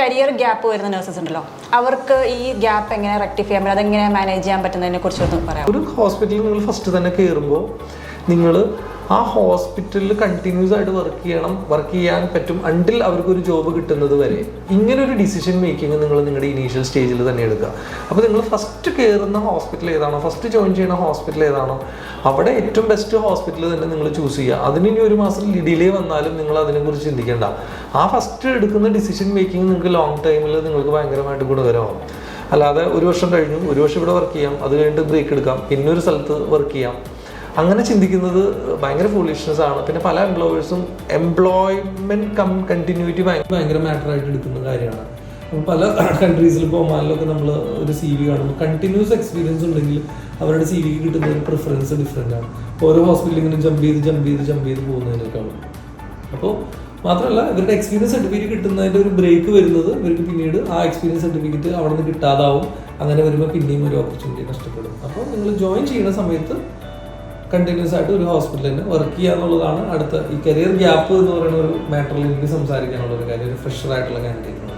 Career gap വരുന്ന nurses ഉണ്ടല്ലോ, അവർക്ക് ഈ ഗ്യാപ്പ് എങ്ങനെ റെക്ടിഫൈ ചെയ്യാൻ പറ്റും, അതെങ്ങനെ മാനേജ് ചെയ്യാൻ പറ്റുന്നതിനെ കുറിച്ചൊന്ന് പറയാം. ഒരു ഹോസ്പിറ്റലിൽ നിങ്ങൾ ഫസ്റ്റ് തന്നെ കയറുമ്പോൾ നിങ്ങൾ ആ ഹോസ്പിറ്റലിൽ കണ്ടിന്യൂസ് ആയിട്ട് വർക്ക് ചെയ്യാൻ പറ്റും അണ്ടിൽ അവർക്കൊരു ജോബ് കിട്ടുന്നത് വരെ. ഇങ്ങനെ ഒരു ഡിസിഷൻ മേക്കിംഗ് നിങ്ങൾ നിങ്ങളുടെ ഇനീഷ്യൽ സ്റ്റേജിൽ തന്നെ എടുക്കുക. അപ്പോൾ നിങ്ങൾ ഫസ്റ്റ് കയറുന്ന ഹോസ്പിറ്റൽ ഏതാണോ, ഫസ്റ്റ് ജോയിൻ ചെയ്യുന്ന ഹോസ്പിറ്റൽ ഏതാണോ, അവിടെ ഏറ്റവും ബെസ്റ്റ് ഹോസ്പിറ്റൽ തന്നെ നിങ്ങൾ ചൂസ് ചെയ്യുക. അതിനി ഒരു മാസം ഡിലേ വന്നാലും നിങ്ങൾ അതിനെക്കുറിച്ച് ചിന്തിക്കേണ്ട. ആ ഫസ്റ്റ് എടുക്കുന്ന ഡിസിഷൻ മേക്കിംഗ് നിങ്ങൾക്ക് ലോങ് ടൈമിൽ നിങ്ങൾക്ക് ഭയങ്കരമായിട്ട് ഗുണകരമാകും. അല്ലാതെ ഒരു വർഷം കഴിഞ്ഞു, ഒരു വർഷം ഇവിടെ വർക്ക് ചെയ്യാം, അത് കഴിഞ്ഞിട്ട് ബ്രേക്ക് എടുക്കാം, പിന്നെ ഒരു സ്ഥലത്ത് വർക്ക് ചെയ്യാം, അങ്ങനെ ചിന്തിക്കുന്നത് ഭയങ്കര ഫൂളിഷ്നെസ് ആണ്. പിന്നെ പല എംപ്ലോയേഴ്സും എംപ്ലോയ്മെന്റ് കണ്ടിന്യൂറ്റി ഭയങ്കര മാറ്റർ ആയിട്ട് എടുക്കുന്ന കാര്യമാണ്. അപ്പം പല കൺട്രീസിൽ ഇപ്പോൾ ഒമാനിലൊക്കെ നമ്മൾ ഒരു CV കാണുമ്പോൾ കണ്ടിന്യൂസ് എക്സ്പീരിയൻസ് ഉണ്ടെങ്കിൽ അവരുടെ CVക്ക് കിട്ടുന്ന ഒരു പ്രിഫറൻസ് ഡിഫറെൻ്റ് ആണ്. ഓരോ ഹോസ്പിറ്റലിൽ ഇങ്ങനെ ജമ്പ് ചെയ്ത് പോകുന്നതിനേക്കാളും. അപ്പോൾ മാത്രമല്ല ഇവരുടെ എക്സ്പീരിയൻസ് സർട്ടിഫിക്കറ്റ് കിട്ടുന്നതിൻ്റെ ഒരു ബ്രേക്ക് വരുന്നത് ഇവർക്ക് പിന്നീട് ആ എക്സ്പീരിയൻസ് സർട്ടിഫിക്കറ്റ് അവിടെ നിന്ന് കിട്ടാതാവും. അങ്ങനെ വരുമ്പോൾ പിന്നെയും ഒരു ഓപ്പർച്യൂണിറ്റി നഷ്ടപ്പെടും. അപ്പോൾ നിങ്ങൾ ജോയിൻ ചെയ്യുന്ന സമയത്ത് കണ്ടിന്യൂസ് ആയിട്ട് ഒരു ഹോസ്പിറ്റലിൽ തന്നെ വർക്ക് ചെയ്യുക എന്നുള്ളതാണ് അടുത്ത ഈ കരിയർ ഗ്യാപ്പ് എന്ന് പറയുന്ന ഒരു മാറ്ററിൽ എനിക്ക് സംസാരിക്കാനുള്ള ഒരു കാര്യം, ഒരു ഫ്രഷർ ആയിട്ടുള്ള കാൻഡിഡേറ്റ്.